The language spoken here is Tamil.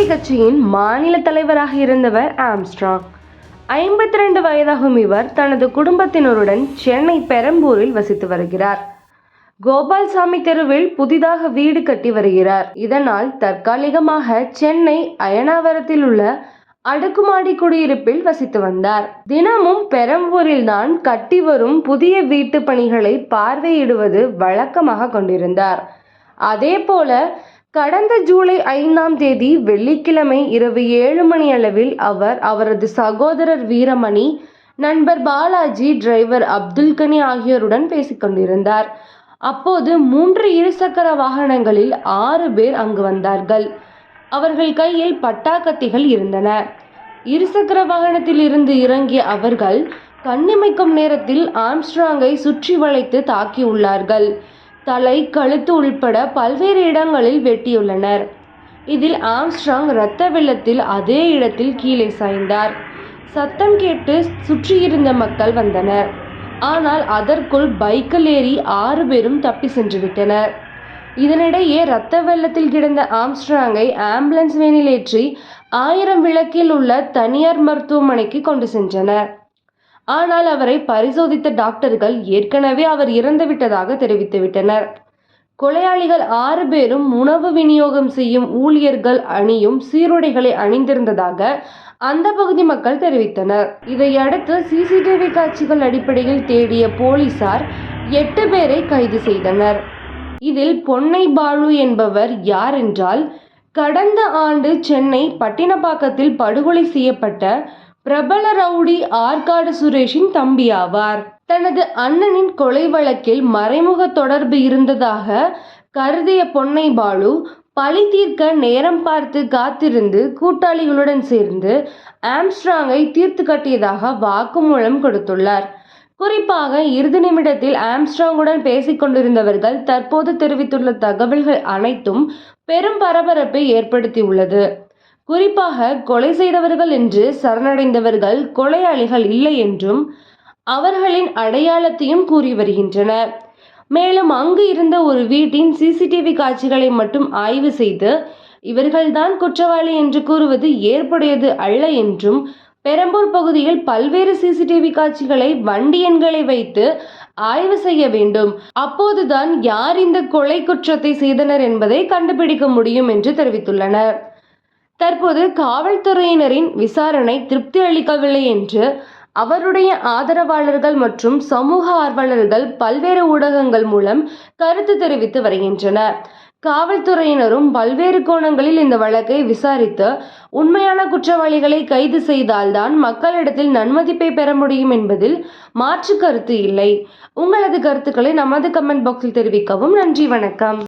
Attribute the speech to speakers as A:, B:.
A: சிசிடிவி கட்சியின் மாநில தலைவராக இருந்தவர் ஆம்ஸ்ட்ராங். 52 வயதாகும் இவர் தனது குடும்பத்தினருடன் சென்னை பெரம்பூரில் வசித்து வருகிறார். கோபால்சாமி தெருவில் புதிதாக வீடு கட்டி வருகிறார். இதனால் தற்காலிகமாக சென்னை அயனாவரத்தில் உள்ள அடுக்குமாடி குடியிருப்பில் வசித்து வந்தார். தினமும் பெரம்பூரில் தான் கட்டி வரும் புதிய வீட்டு பணிகளை பார்வையிடுவது வழக்கமாக கொண்டிருந்தார். அதேபோல கடந்த ஜூலை 5ஆம் தேதி வெள்ளிக்கிழமை இரவு 7 மணி அளவில் அவரது சகோதரர் வீரமணி, நண்பர் பாலாஜி, டிரைவர் அப்துல்கனி ஆகியோருடன் பேசிக்கொண்டிருந்தார். அப்போது 3 இருசக்கர வாகனங்களில் 6 பேர் அங்கு வந்தார்கள். அவர்கள் கையில் பட்டாக்கத்திகள் இருந்தன. இருசக்கர வாகனத்தில் இருந்து இறங்கிய அவர்கள் கண்ணிமைக்கும் நேரத்தில் ஆம்ஸ்ட்ராங்கை சுற்றி வளைத்து தாக்கியுள்ளார்கள். தலை, கழுத்து உள்பட பல்வேறு இடங்களில் வெட்டியுள்ளனர். இதில் ஆம்ஸ்ட்ராங் இரத்த வெள்ளத்தில் அதே இடத்தில் கீழே சாய்ந்தார். சத்தம் கேட்டு சுற்றியிருந்த மக்கள் வந்தனர். ஆனால் அதற்குள் பைக்கில் ஏறி 6 பேரும் தப்பி சென்று விட்டனர். இதனிடையே இரத்த வெள்ளத்தில் கிடந்த ஆம்ஸ்ட்ராங்கை ஆம்புலன்ஸ் வேனில் ஏற்றி 1000 விளக்கில் உள்ள தனியார் மருத்துவமனைக்கு கொண்டு சென்றனர். ஆனால் அவரை பரிசோதித்த டாக்டர்கள் ஏற்கனவே அவர் இறந்துவிட்டதாக தெரிவித்துவிட்டனர். கொலையாளிகள் 6 பேரும் உணவு விநியோகம் செய்யும் ஊழியர்கள் அணியும் சீருடைகளை அணிந்திருந்ததாக அந்த பகுதி மக்கள் தெரிவித்தனர். இதையடுத்து சிசிடிவி காட்சிகள் அடிப்படையில் தேடிய போலீசார் 8 பேரை கைது செய்தனர். இதில் பொன்னை பாலு என்பவர் யார் என்றால், கடந்த ஆண்டு சென்னை பட்டினப்பாக்கத்தில் படுகொலை செய்யப்பட்ட பிரபல ரவுடி ஆற்காடு சுரேஷின் தம்பி ஆவார். தனது அண்ணனின் கொலை வழக்கில் மறைமுக தொடர்பு இருந்ததாக கருதிய பொன்னை பாலு பழி தீர்க்க நேரம் பார்த்து காத்திருந்து கூட்டாளிகளுடன் சேர்ந்து ஆம்ஸ்ட்ராங்கை தீர்த்து கட்டியதாக வாக்குமூலம் கொடுத்துள்ளார். குறிப்பாக இறுதி நிமிடத்தில் ஆம்ஸ்ட்ராங்குடன் பேசிக் கொண்டிருந்தவர்கள் தற்போது தெரிவித்துள்ள தகவல்கள் அனைத்தும் பெரும் பரபரப்பை ஏற்படுத்தியுள்ளது. குறிப்பாக கொலை செய்தவர்கள் என்று சரணடைந்தவர்கள் கொலையாளிகள் இல்லை என்றும் அவர்களின் அடையாளத்தையும் கூறி வருகின்றனர். மேலும் அங்கு இருந்த ஒரு வீட்டின் சிசிடிவி காட்சிகளை மட்டும் ஆய்வு செய்து இவர்கள்தான் குற்றவாளி என்று கூறுவது ஏற்புடையது அல்ல என்றும், பெரம்பூர் பகுதியில் பல்வேறு சிசிடிவி காட்சிகளை வண்டி எண்களை வைத்து ஆய்வு செய்ய வேண்டும், அப்போதுதான் யார் இந்த கொலை குற்றத்தை செய்தனர் என்பதை கண்டுபிடிக்க முடியும் என்று தெரிவித்துள்ளனர். தற்போது காவல்துறையினரின் விசாரணை திருப்தி அளிக்கவில்லை என்று அவருடைய ஆதரவாளர்கள் மற்றும் சமூக ஆர்வலர்கள் பல்வேறு ஊடகங்கள் மூலம் கருத்து தெரிவித்து வருகின்றனர். காவல்துறையினரும் பல்வேறு கோணங்களில் இந்த வழக்கை விசாரித்து உண்மையான குற்றவாளிகளை கைது செய்தால்தான் மக்களிடத்தில் நன்மதிப்பை பெற முடியும் என்பதில் மாற்று கருத்து இல்லை. உங்களது கருத்துக்களை நமது கமெண்ட் பாக்ஸில் தெரிவிக்கவும். நன்றி, வணக்கம்.